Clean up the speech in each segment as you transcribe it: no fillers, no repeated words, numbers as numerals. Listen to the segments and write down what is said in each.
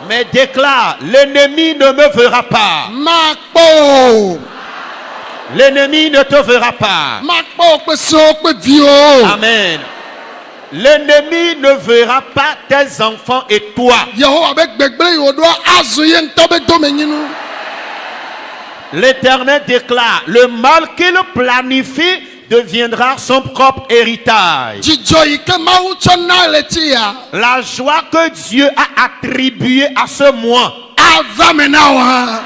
Mais déclare, l'ennemi ne me verra pas. Makpo. L'ennemi ne te verra pas. Makpo pe so pe vio. Amen. L'ennemi ne verra pas tes enfants et toi. Yehowa be gbegble yo do azu ye nto be do menyinu. L'Éternel déclare, le mal qu'il planifie deviendra son propre héritage. Jijo yi ke mawu tso na le ti ya. La joie que Dieu a attribuée à ce mois, Ava me na wa.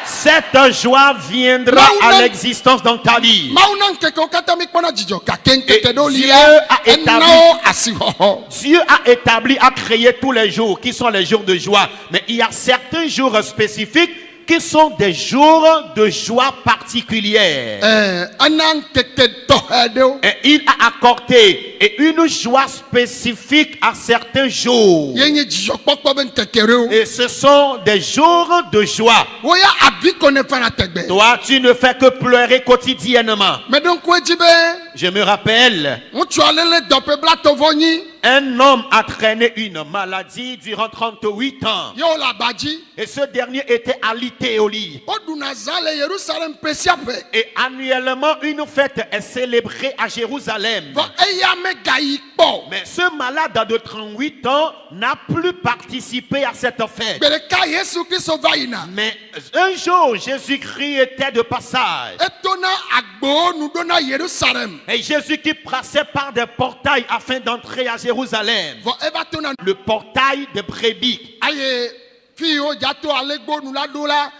cette joie viendra à l'existence dans ta vie. Mawu na nkeke o kata mi kpona jijo ka Et kenkeke do li Dieu ya. a établi- Enao asihoho. Dieu a établi, a créé tous les jours qui sont les jours de joie. Mais il y a certains jours spécifiques qui sont des jours de joie particulière. Anan keke tohe de o. Et il a accordé une joie spécifique à certains jours. Yenye jijo kpɔkpɔ be nkeke re o. Et ce sont des jours de joie. Woya abi ko ne fana tegbe. Toi, tu ne fais que pleurer quotidiennement. Me don ko eji be. Je me rappelle, Ŋutsu alele dɔpe bla tovɔ nyi. un homme a traîné une maladie durant 38 ans. Yo la badzi. Et ce dernier était alité au lit. O duna zã le Yerusalem pesia ƒe. Et annuellement, une fête est célébrée à Jérusalem. Vɔ eya me gayi kpɔ. Mais ce malade de 38 ans n'a plus participé à cette fête. Gbe ɖeka Yesu Kristo va yina. Mais un jour, Jésus-Christ était de passage. Etona agbowo nu ɖo na Yerusalem. Et Jésus qui passait par des portails afin d'entrer à Jérusalem. Vɔ eva tona. Le portail des brebis. Aye fi wo dzato alegbo nu la ɖo la.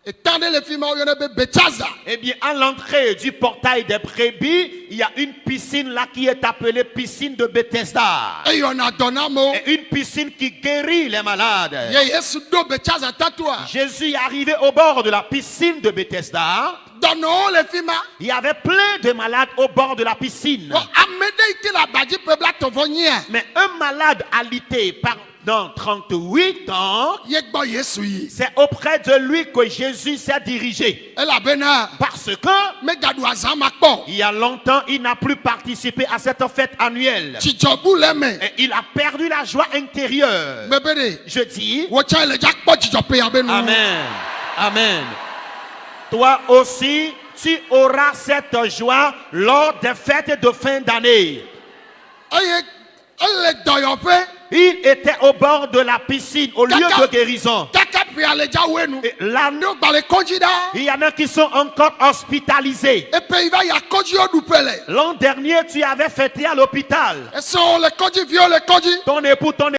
Etan ɖe le fi ma woyɔnɛ be Betsaza. Eh bien, à l'entrée du portail des brebis, il y a une piscine là qui est appelée piscine de Bethesda. Eyɔna dɔ na amewo. Et une piscine qui guérit les malades. Ye Yesu ɖo Betsaza tatoa. Jésus est arrivé au bord de la piscine de Bethesda. Dɔnɔwo le fi ma. Il y avait plein de malades au bord de la piscine. Vɔ ame ɖe yi ke le abadzi ƒe bla tɔvɔ nyia. Mais un malade alité pendant 38 ans, Ye gbɔ Yesu yi. c'est auprès de lui que Jésus s'est dirigé. Elabena Parce que megaɖu azã ma kpɔ. il y a longtemps, il n'a plus participé à cette fête annuelle. Dzidzɔbu le me. Et il a perdu la joie intérieure. Bebe de. Je dis, Wotsã le dza kpɔ dzidzɔ pe abe nu. Amen. Amen. Toi aussi, tu auras cette joie lors des fêtes de fin d'année. Eye ele dɔyɔƒe. Il était au bord de la piscine, au lieu de guérison. Kaka pia le dza woe nu. Et là, Ne gbalẽ kɔdzi ɖa. il y en a qui sont encore hospitalisés. Epe yi va ya kɔdziwo ɖuƒe le. L'an dernier, tu avais fêté à l'hôpital. Esɔ le kɔdzi viwo le kɔdzi. Ton époux, ton